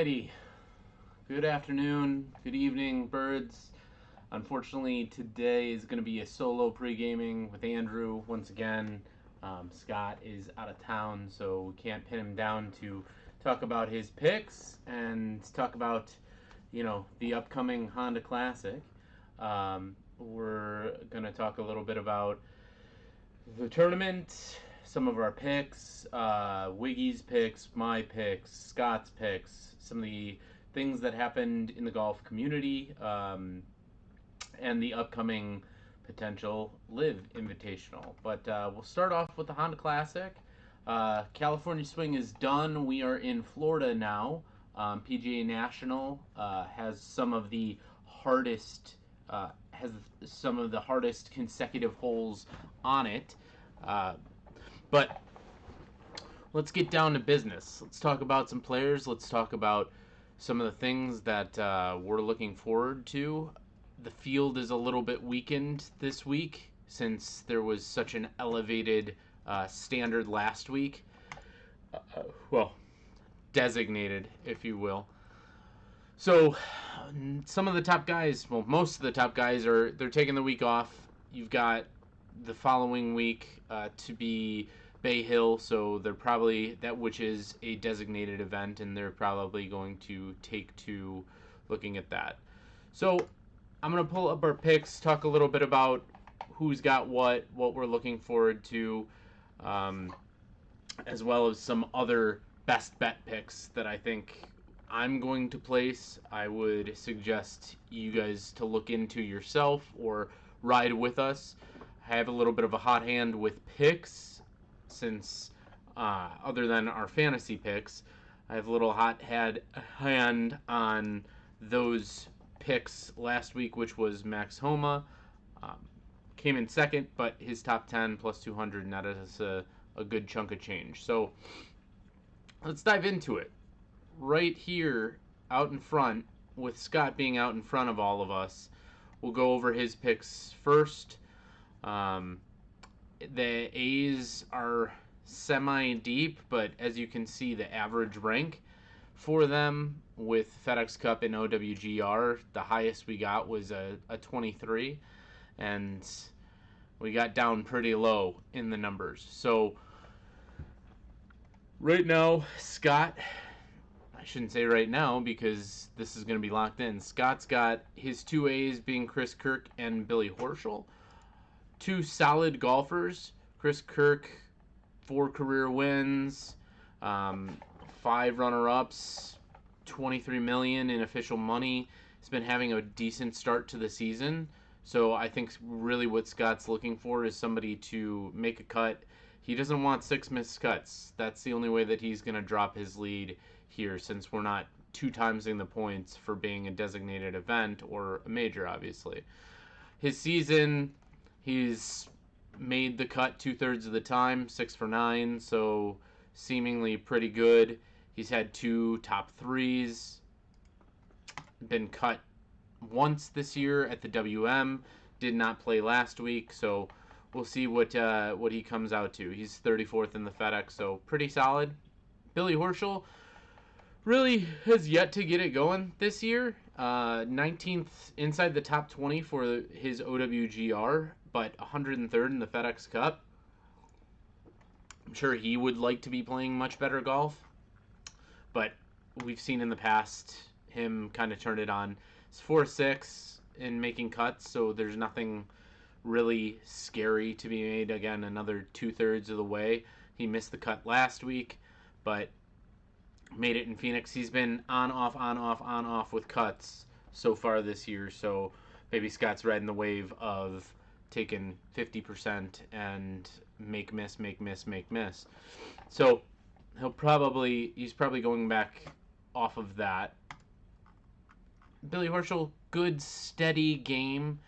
Alrighty. Good afternoon, good evening, birds. Unfortunately, today is going to be a solo pre-gaming with Andrew once again. Scott is out of town, so we can't pin him down to talk about his picks and talk about, the upcoming Honda Classic. We're going to talk a little bit about the tournament, some of our picks, Wiggy's picks, my picks, Scott's picks, some of the things that happened in the golf community, and the upcoming potential Live Invitational. But we'll start off with the Honda Classic. California Swing is done. We are in Florida now. PGA National has some of the hardest consecutive holes on it. But let's get down to business. Let's talk about some players. Let's talk about some of the things that we're looking forward to. The field is a little bit weakened this week since there was such an elevated standard last week. Designated, if you will. So some of the top guys, most of the top guys they're taking the week off. You've got the following week to be Bay Hill, so they're probably which is a designated event, and they're probably going to take to looking at that. So I'm going to pull up our picks, talk a little bit about who's got what we're looking forward to, as well as some other best bet picks that I think I'm going to place. I would suggest you guys to look into yourself or ride with us. I have a little bit of a hot hand with picks since, other than our fantasy picks, I have a little hot hand on those picks last week, which was Max Homa. Came in second, but his top 10 plus 200 netted us a good chunk of change. So let's dive into it. Right here, out in front, with Scott being out in front of all of us, we'll go over his picks first. The A's are semi-deep, but as you can see, the average rank for them with FedEx Cup and OWGR, the highest we got was a 23, and we got down pretty low in the numbers. So right now, Scott, I shouldn't say right now because this is going to be locked in. Scott's got his two A's being Chris Kirk and Billy Horschel. Two solid golfers. Chris Kirk, 4 career wins, 5 runner-ups, $23 million in official money. He's been having a decent start to the season. So I think really what Scott's looking for is somebody to make a cut. He doesn't want 6 missed cuts. That's the only way that he's going to drop his lead here, since we're not 2-timesing the points for being a designated event or a major, obviously. His season, he's made the cut 2/3 of the time, 6 for 9, so seemingly pretty good. He's had 2 top 3s, been cut once this year at the WM, did not play last week, so we'll see what he comes out to. He's 34th in the FedEx, so pretty solid. Billy Horschel really has yet to get it going this year. 19th inside the top 20 for his OWGR, but 103rd in the FedEx Cup. I'm sure he would like to be playing much better golf, but we've seen in the past him kind of turn it on. It's 4-6 in making cuts, so there's nothing really scary to be made. Again, another 2/3 of the way. He missed the cut last week, but made it in Phoenix. He's been on, off with cuts so far this year, so maybe Scott's riding the wave of taking 50% and make miss. So he's probably going back off of that. Billy Horschel, good steady game.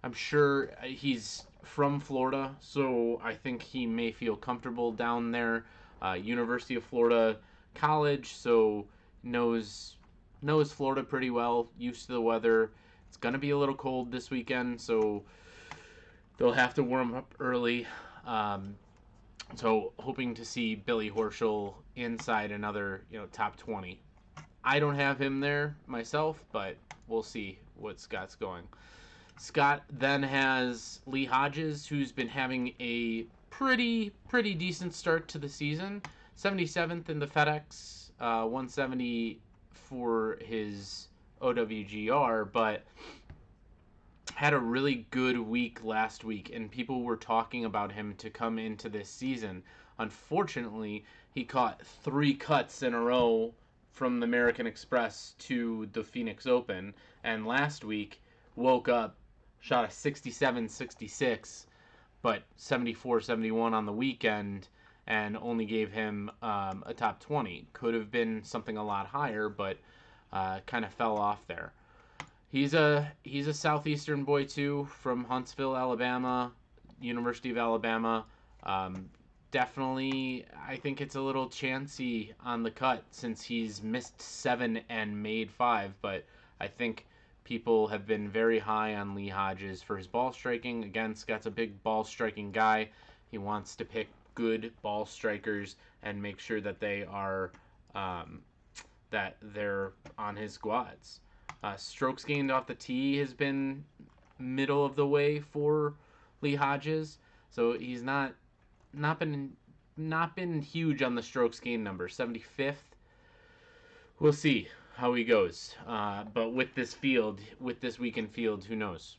I'm sure he's from Florida, so I think he may feel comfortable down there. University of Florida college, so knows Florida pretty well, used to the weather. It's going to be a little cold this weekend, so they'll have to warm up early. So hoping to see Billy Horschel inside another top 20. I don't have him there myself, but we'll see what Scott's going. Scott then has Lee Hodges, who's been having a pretty decent start to the season. 77th in the FedEx, 170 for his OWGR, but had a really good week last week, and people were talking about him to come into this season. Unfortunately, he caught 3 cuts in a row from the American Express to the Phoenix Open, and last week woke up, shot a 67-66, but 74-71 on the weekend, and only gave him a top 20. Could have been something a lot higher, but kind of fell off there. He's a southeastern boy too, from Huntsville, Alabama, University of Alabama. Definitely, I think it's a little chancy on the cut since he's missed 7 and made 5. But I think people have been very high on Lee Hodges for his ball striking. Again, Scott's a big ball striking guy. He wants to pick good ball strikers and make sure that they're on his squads. Strokes gained off the tee has been middle of the way for Lee Hodges, so he's not been huge on the strokes gained number. 75th. We'll see how he goes. But with this weekend field, who knows?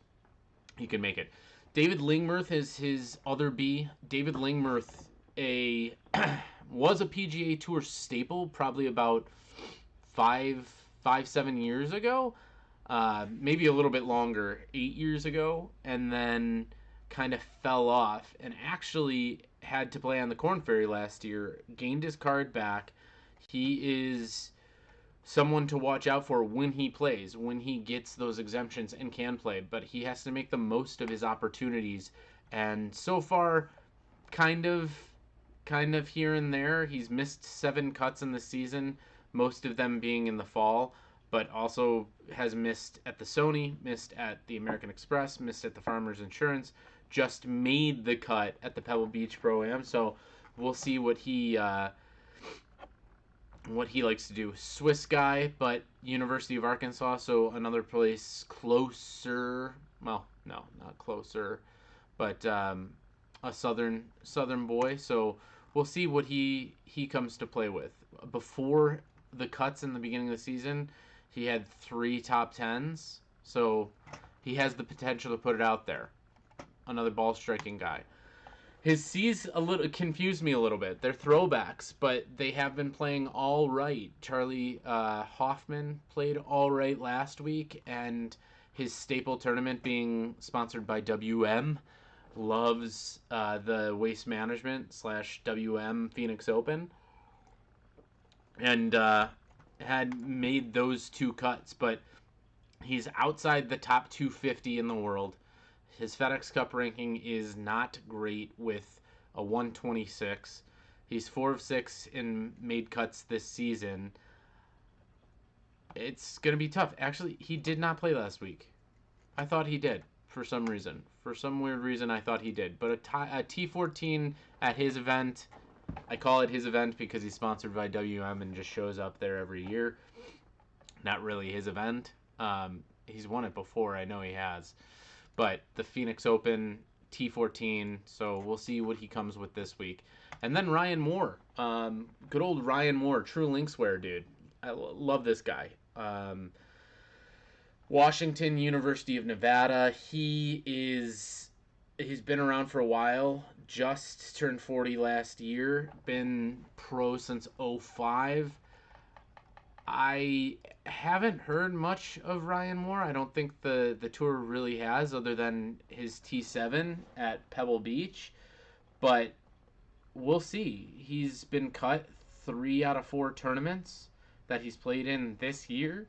He can make it. David Lingmerth is his other B. David Lingmerth was a PGA Tour staple probably about 7 years ago, maybe a little bit longer, 8 years ago, and then kind of fell off and actually had to play on the Korn Ferry last year, gained his card back. He is someone to watch out for when he plays, when he gets those exemptions and can play, but he has to make the most of his opportunities, and so far kind of here and there. He's missed 7 cuts in the season, most of them being in the fall, but also has missed at the Sony, missed at the American Express, missed at the Farmers Insurance, just made the cut at the Pebble Beach Pro-Am, so we'll see what he likes to do. Swiss guy, but University of Arkansas, so another place closer, well, no, not closer, but a southern boy, so we'll see what he comes to play with. Before the cuts in the beginning of the season, he had 3 top 10s, so he has the potential to put it out there. Another ball striking guy. His C's confused me a little bit. They're throwbacks, but they have been playing all right. Charlie Hoffman played all right last week, and his staple tournament being sponsored by WM loves the Waste Management / WM Phoenix Open, and had made those 2 cuts, but he's outside the top 250 in the world. His FedEx Cup ranking is not great with a 126. He's 4 of 6 in made cuts this season. It's going to be tough. Actually, he did not play last week. I thought he did for some reason. For some weird reason, I thought he did. But a T14 at his event, I call it his event because he's sponsored by WM and just shows up there every year. Not really his event. He's won it before, I know he has. But the Phoenix Open, T14, so we'll see what he comes with this week. And then Ryan Moore. Good old Ryan Moore, true Linkswear dude. I love this guy. Washington, University of Nevada. He's been around for a while. Just turned 40 last year. Been pro since 05. I haven't heard much of Ryan Moore. I don't think the tour really has, other than his T7 at Pebble Beach. But we'll see. He's been cut 3 out of 4 tournaments that he's played in this year.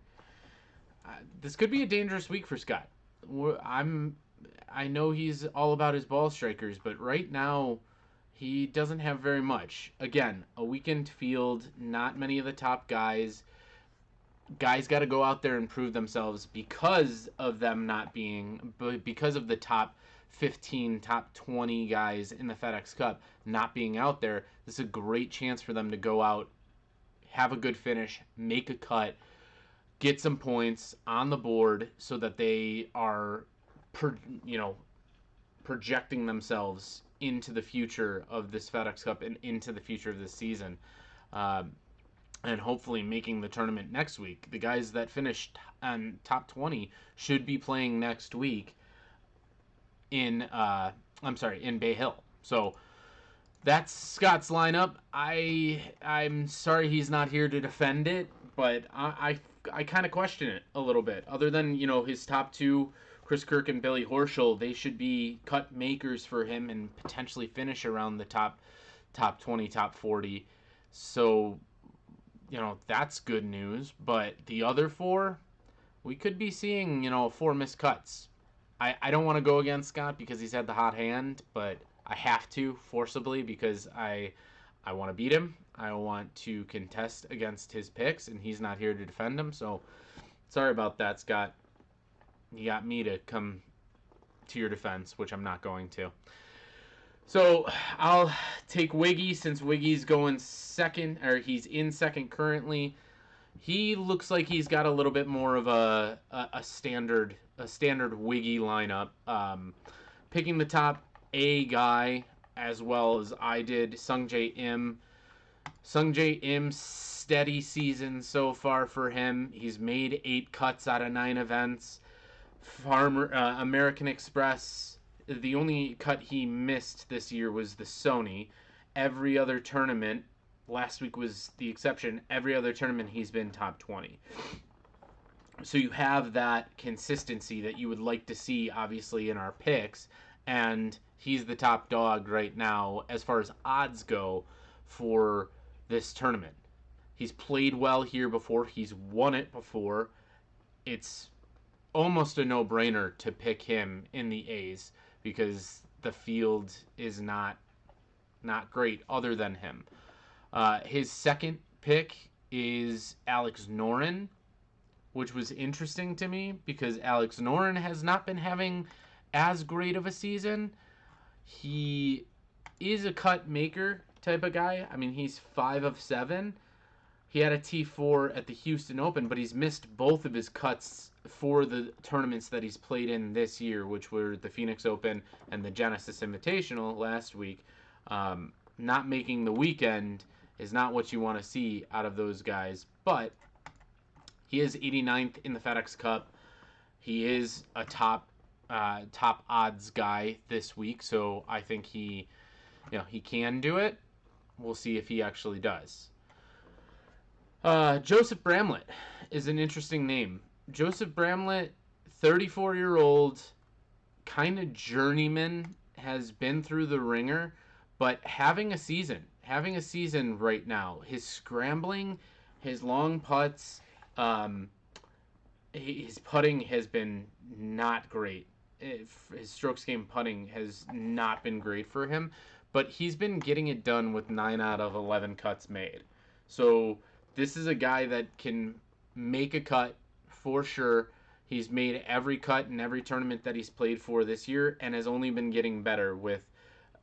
This could be a dangerous week for Scott. I know he's all about his ball strikers, but right now he doesn't have very much. Again, a weekend field, not many of the top guys. Guys got to go out there and prove themselves because of them not being, because of the top 15, top 20 guys in the FedEx Cup not being out there. This is a great chance for them to go out, have a good finish, make a cut, get some points on the board so that they are, you know, projecting themselves into the future of this FedEx Cup and into the future of this season. Um, and hopefully making the tournament next week. The guys that finished on top 20 should be playing next week in in Bay Hill. So that's Scott's lineup. I'm sorry he's not here to defend it, but I kind of question it a little bit. Other than, you know, his top two, Chris Kirk and Billy Horschel, they should be cut makers for him and potentially finish around the top 20, top 40. So, you know, that's good news. But the other four, we could be seeing, you know, 4 missed cuts. I don't want to go against Scott because he's had the hot hand, but I have to forcibly because I want to beat him. I want to contest against his picks, and he's not here to defend them. So sorry about that, Scott. You got me to come to your defense, which I'm not going to. So I'll take Wiggy since Wiggy's going second, or he's in second currently. He looks like he's got a little bit more of a standard Wiggy lineup. Picking the top A guy as well as I did, Sungjae Im. Sungjae Im's steady season so far for him. He's made 8 cuts out of 9 events. American Express, the only cut he missed this year was the Sony. Every other tournament, last week was the exception, every other tournament he's been top 20. So you have that consistency that you would like to see, obviously, in our picks, and he's the top dog right now as far as odds go for this tournament. He's played well here before. He's won it before. It's almost a no-brainer to pick him in the A's because the field is not great other than him. His second pick is Alex Noren, which was interesting to me because Alex Noren has not been having as great of a season. He is a cut maker type of guy. I mean, he's 5 of 7. He had a T4 at the Houston Open, but he's missed both of his cuts for the tournaments that he's played in this year, which were the Phoenix Open and the Genesis Invitational last week. Not making the weekend is not what you want to see out of those guys, but he is 89th in the FedEx Cup. He is a top odds guy this week, so I think he can do it. We'll see if he actually does. Joseph Bramlett is an interesting name. Joseph Bramlett, 34-year-old, kind of journeyman, has been through the ringer, but having a season right now. His scrambling, his long putts, his putting has been not great. His strokes game putting has not been great for him, but he's been getting it done with 9 out of 11 cuts made. So this is a guy that can make a cut for sure. He's made every cut in every tournament that he's played for this year and has only been getting better with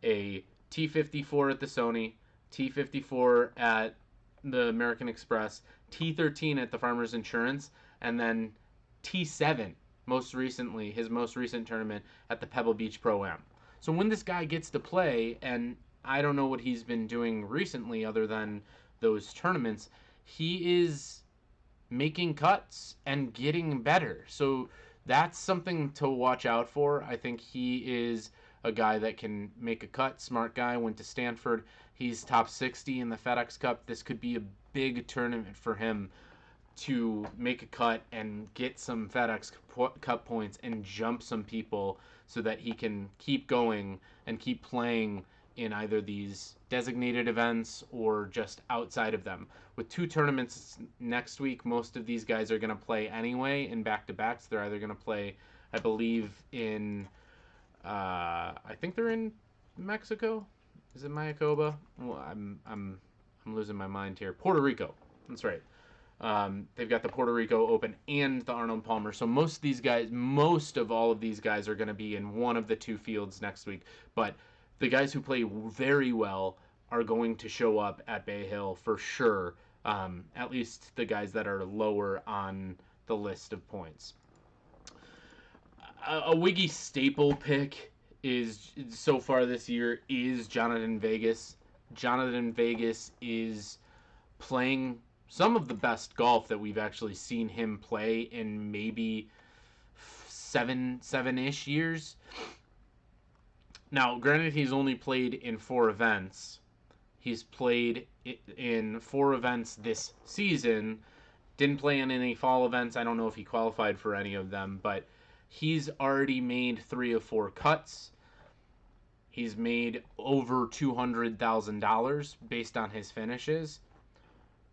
a T54 at the Sony, T54 at the American Express, T13 at the Farmers Insurance, and then T7 most recently, his most recent tournament at the Pebble Beach Pro-Am. So when this guy gets to play, and I don't know what he's been doing recently other than those tournaments, he is making cuts and getting better. So that's something to watch out for. I think he is a guy that can make a cut. Smart guy, went to Stanford. He's top 60 in the FedEx Cup. This could be a big tournament for him to make a cut and get some FedEx Cup points and jump some people so that he can keep going and keep playing in either these designated events or just outside of them. With 2 tournaments next week, most of these guys are going to play anyway in back-to-backs. They're either going to play, I believe, in I think they're in Mexico. Is it Mayakoba? Well, I'm losing my mind here. Puerto Rico. That's right. They've got the Puerto Rico Open and the Arnold Palmer. So most of all of these guys are going to be in one of the 2 fields next week. But the guys who play very well are going to show up at Bay Hill for sure At least the guys that are lower on the list of points. A Wiggy staple pick is so far this year is Jonathan Vegas. Jonathan Vegas is playing some of the best golf that we've actually seen him play in maybe seven-ish years. Now, granted, he's only played in 4 events. He's played in 4 events this season. Didn't play in any fall events. I don't know if he qualified for any of them, but he's already made 3 of 4 cuts. He's made over $200,000 based on his finishes.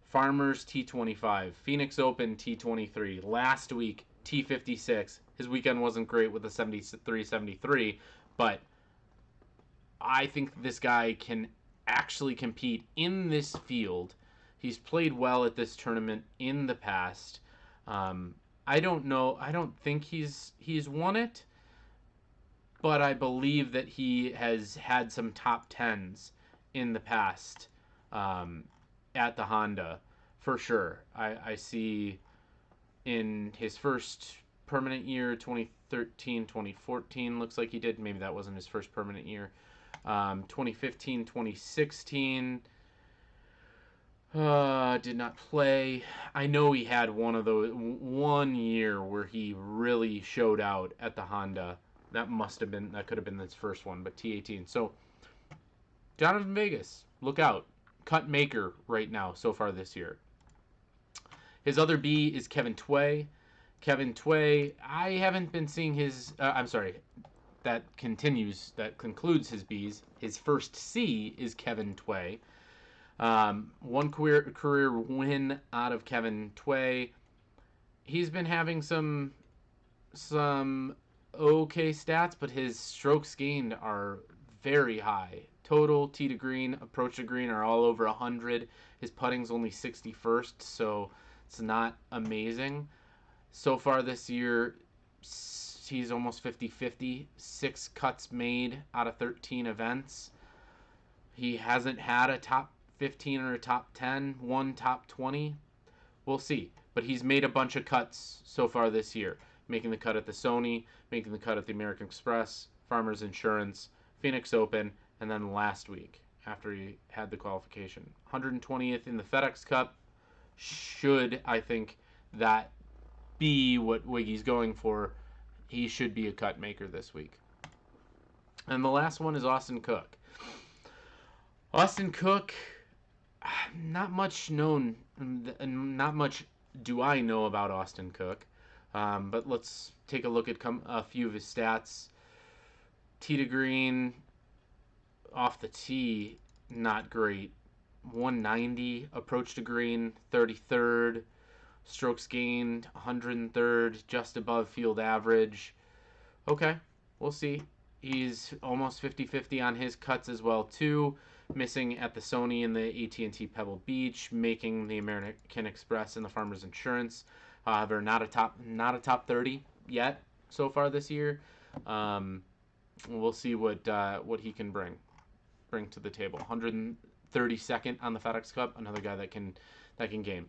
Farmers T25, Phoenix Open T23, last week T56. His weekend wasn't great with the 73-73, but I think this guy can actually compete in this field. He's played well at this tournament in the past. I don't know. I don't think he's won it, but I believe that he has had some top tens in the past at the Honda for sure. I see in his first permanent year, 2013, 2014, looks like he did. Maybe that wasn't his first permanent year. 2015, 2016. Did not play. I know he had one year where he really showed out at the Honda. That could have been his first one, but T18. So, Jonathan Vegas, look out. Cut maker right now so far this year. His other B is Kevin Tway. Kevin Tway, I haven't been seeing his. I'm sorry. That concludes his B's. His first C is Kevin Tway. One career win out of Kevin Tway. He's been having some okay stats, but his strokes gained are very high. Total, tee to green, approach to green are all over 100. His putting's only 61st, so it's not amazing. So far this year, he's almost 50-50. 6 cuts made out of 13 events. He hasn't had a top 15 or a top 10, one top 20. We'll see. But he's made a bunch of cuts so far this year. Making the cut at the Sony, making the cut at the American Express, Farmers Insurance, Phoenix Open, and then last week after he had the qualification. 120th in the FedEx Cup. Should, I think, that be what Wiggy's going for? He should be a cut maker this week. And the last one is Austin Cook. Austin Cook, not much known, not much do I know about Austin Cook. But let's take a look at a few of his stats. Tee to green, off the tee, not great. 190, approach to green, 33rd. Strokes gained, 103rd, just above field average. Okay, we'll see. He's almost 50-50 on his cuts as well, too. Missing at the Sony and the AT&T Pebble Beach, making the American Express and the Farmers Insurance. They're not a top 30 yet so far this year. We'll see what he can bring to the table. 132nd on the FedEx Cup, another guy that can game.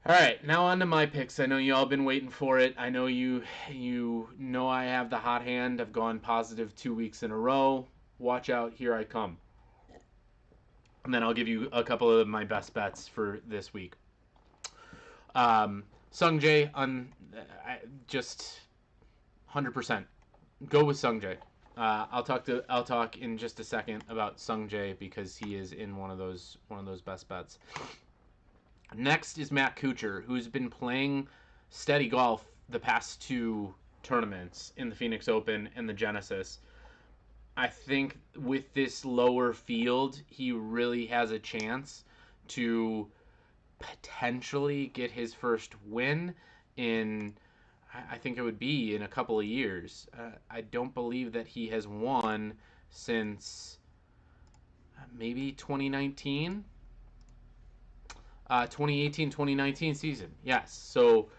All right, now on to my picks. I know you all been waiting for it. I know you know I have the hot hand. I've gone positive 2 weeks in a row. Watch out, here I come. And then I'll give you a couple of my best bets for this week. Sungjae, just 100%. Go with Sungjae. I'll talk in just a second about Sungjae because he is in one of those best bets. Next is Matt Kuchar, who's been playing steady golf the past 2 tournaments in the Phoenix Open and the Genesis. I think with this lower field, he really has a chance to potentially get his first win in, I think it would be in a couple of years. I don't believe that he has won since maybe 2019. 2018-2019 season. Yes. So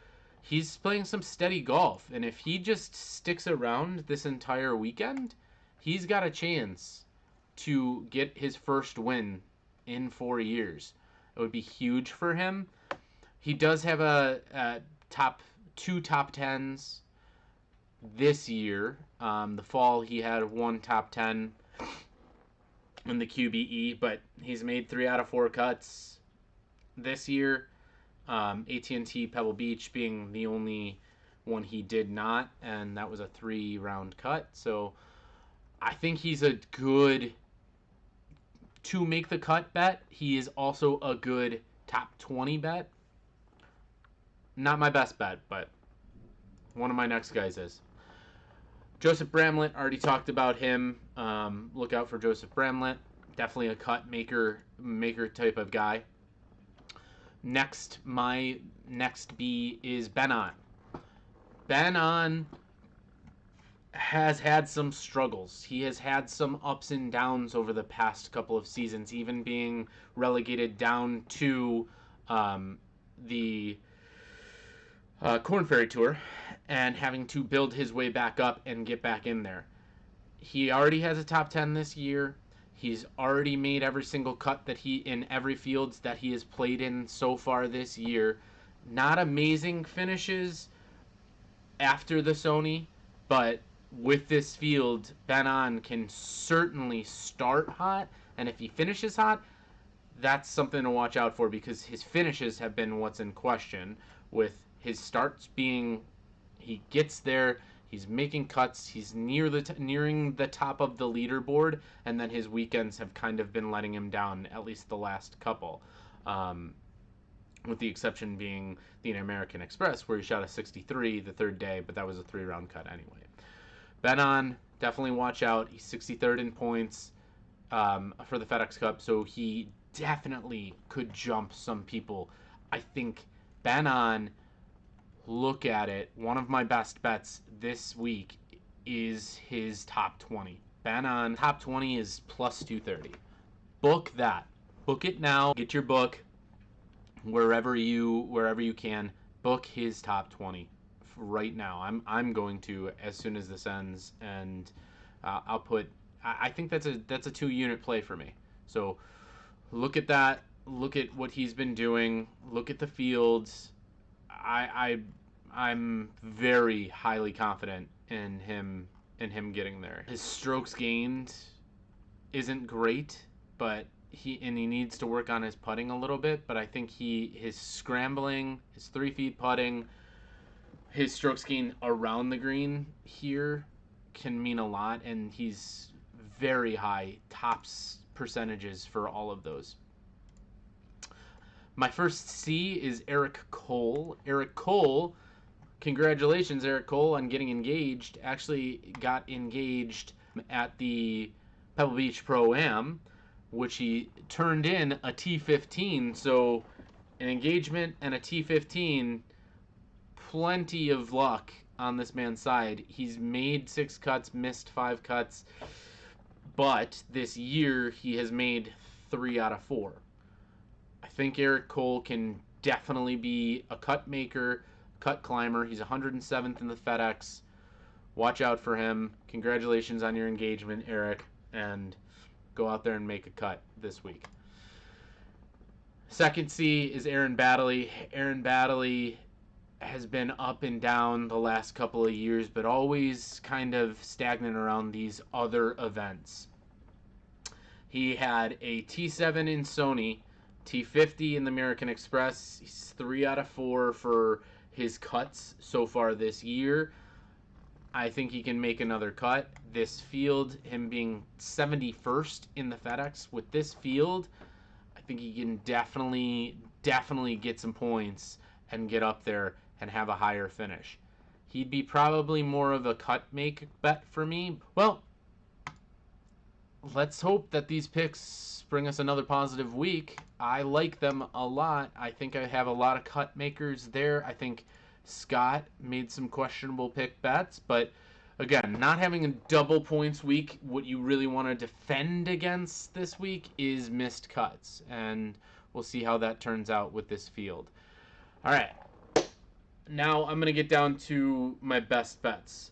he's playing some steady golf. And if he just sticks around this entire weekend, he's got a chance to get his first win in 4 years. It would be huge for him. He does have a two top tens this year. The fall he had one top 10 in the QBE, but he's made 3 out of 4 cuts this year. AT&T Pebble Beach being the only one he did not, and that was a 3-round cut. So I think he's a good to make the cut bet. He is also a good top 20 bet. Not my best bet, but one of my next guys is. Joseph Bramlett, already talked about him. Look out for Joseph Bramlett. Definitely a cut maker type of guy. My next B is Ben On. Ben On has had some struggles. He has had some ups and downs over the past couple of seasons, even being relegated down to the Corn Ferry Tour and having to build his way back up and get back in there. He already has a top 10 this year. He's already made every single cut that he in every fields that he has played in so far this year. Not amazing finishes after the Sony, but with this field, Ben On can certainly start hot, and if he finishes hot, that's something to watch out for, because his finishes have been what's in question, with his starts being he gets there, he's making cuts, he's nearing the top of the leaderboard, and then his weekends have kind of been letting him down, at least the last couple. With the exception being the American Express, where he shot a 63 the third day, but that was a 3-round cut anyway. Ben On, definitely watch out. He's 63rd in points for the FedEx Cup, so he definitely could jump some people. I think Ben On, look at it. One of my best bets this week is his top 20. Ben On, top 20 is plus 230. Book that. Book it now. Get your book wherever you can. Book his top 20 right now. I'm going to, as soon as this ends, and I'll put. I think that's a 2-unit play for me. So look at that. Look at what he's been doing. Look at the fields. I'm very highly confident in him getting there. His strokes gained isn't great, but he needs to work on his putting a little bit. But I think his scrambling, his 3-feet putting, his strokes gained around the green here can mean a lot, and he's very high tops percentages for all of those. My first C is Eric Cole. Eric Cole, congratulations, Eric Cole, on getting engaged. Actually got engaged at the Pebble Beach Pro-Am, which he turned in a T15. So an engagement and a T15, plenty of luck on this man's side. He's made 6 cuts, missed 5 cuts, but this year he has made 3 out of 4. I think Eric Cole can definitely be a cut maker, cut climber. He's 107th in the FedEx. Watch out for him. Congratulations on your engagement, Eric, and go out there and make a cut this week. Second C is Aaron Baddeley. Aaron Baddeley has been up and down the last couple of years, but always kind of stagnant around these other events. He had a T7 in Sony, T50 in the American Express. He's 3 out of 4 for his cuts so far this year. I think he can make another cut. This field, him being 71st in the FedEx, with this field, I think he can definitely get some points and get up there and have a higher finish. He'd be probably more of a cut make bet for me. Well, let's hope that these picks bring us another positive week. I like them a lot. I think I have a lot of cut makers there. I think Scott made some questionable pick bets, but again, not having a double points week, what you really want to defend against this week is missed cuts, and we'll see how that turns out with this field. All right, now I'm going to get down to my best bets.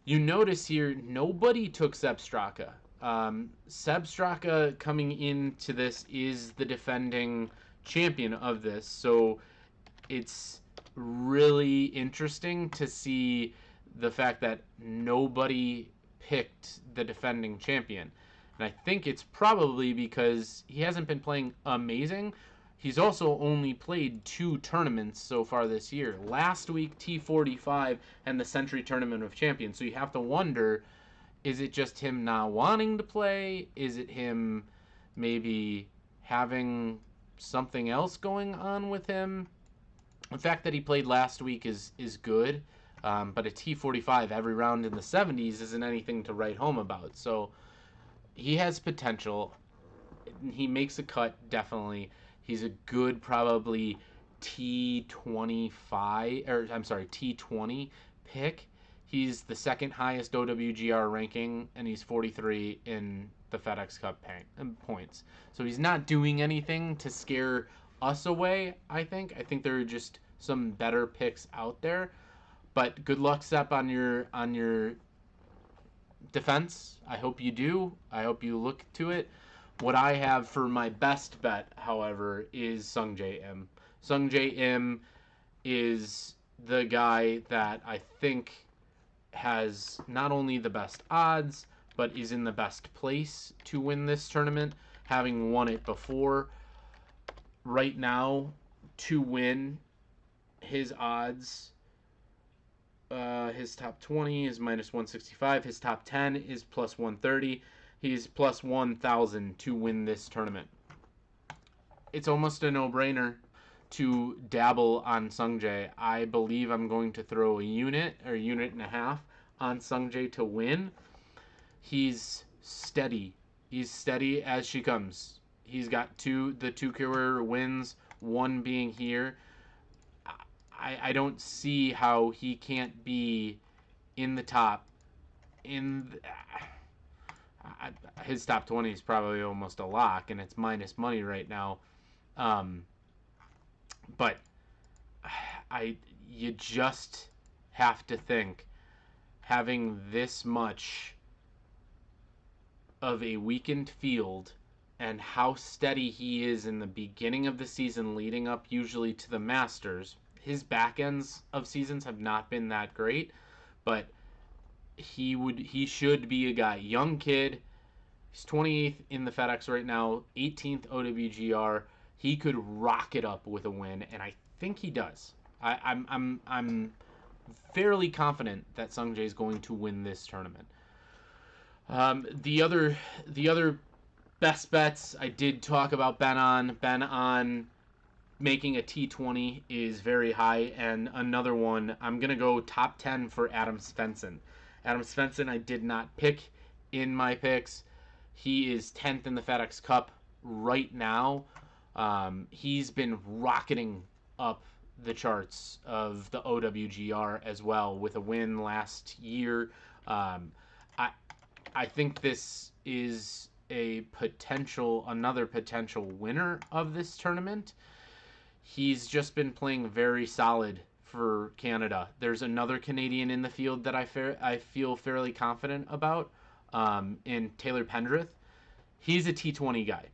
You notice here, nobody took Seb Straka. Seb Straka coming into this is the defending champion of this, so it's really interesting to see the fact that nobody picked the defending champion. And I think it's probably because he hasn't been playing amazing. He's also only played 2 tournaments so far this year. Last week, T45 and the Century Tournament of Champions. So you have to wonder, is it just him not wanting to play? Is it him maybe having something else going on with him? The fact that he played last week is good, but a T45 every round in the 70s isn't anything to write home about. So he has potential. He makes a cut, definitely. He's a good, probably T25, or I'm sorry, T20 pick. He's the second highest OWGR ranking, and he's 43 in the FedEx Cup points. So he's not doing anything to scare us away, I think. I think there are just some better picks out there. But good luck, Sepp, on your defense. I hope you do. I hope you look to it. What I have for my best bet, however, is Sungjae Im. Sungjae Im is the guy that I think has not only the best odds, but is in the best place to win this tournament, having won it before. Right now, to win, his odds, his top 20 is minus 165. His top 10 is plus 130. He's plus 1,000 to win this tournament. It's almost a no-brainer to dabble on Sungjae. I believe I'm going to throw a unit or unit and a half on Sungjae to win. He's steady. He's steady as she comes. He's got the two career wins, one being here. I don't see how he can't be in the top. His top 20 is probably almost a lock, and it's minus money right now. But you just have to think, having this much of a weakened field and how steady he is in the beginning of the season leading up usually to the Masters. His back ends of seasons have not been that great, but he should be a guy. Young kid. He's 28th in the FedEx right now, 18th OWGR. He could rock it up with a win, and I think he does. I'm fairly confident that Sungjae is going to win this tournament. The other best bets, I did talk about Ben On making a T20 is very high, and another one, I'm going to go top 10 for Adam Svensson. Adam Svensson I did not pick in my picks. He is 10th in the FedEx Cup right now. He's been rocketing up the charts of the OWGR as well with a win last year. I think this is another potential winner of this tournament. He's just been playing very solid for Canada. There's another Canadian in the field that I feel fairly confident about, in Taylor Pendrith. He's a T20 guy.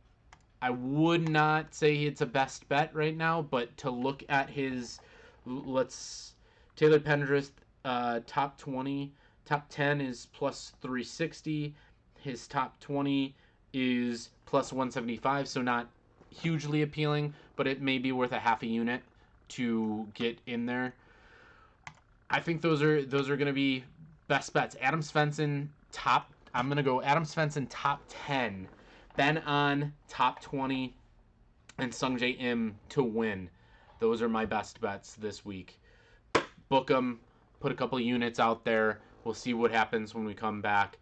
I would not say it's a best bet right now, but to look at his, Taylor Pendrith, top 20, top 10 is plus 360. His top 20 is plus 175, so not hugely appealing, but it may be worth a half a unit to get in there. I think those are going to be best bets. Adam Svensson I'm going to go Adam Svensson top 10, Ben On top 20, and Sungjae Im to win. Those are my best bets this week. Book them, put a couple of units out there. We'll see what happens when we come back.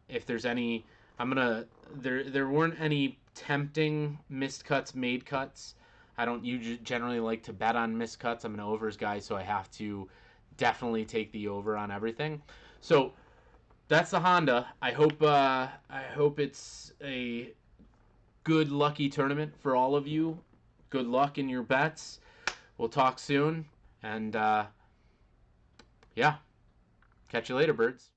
If there's any, there weren't any tempting missed cuts, made cuts. I don't usually generally like to bet on missed cuts. I'm an overs guy, so I have to definitely take the over on everything. So that's the Honda. I hope it's a good lucky tournament for all of you. Good luck in your bets. We'll talk soon, and yeah, Catch you later, birds.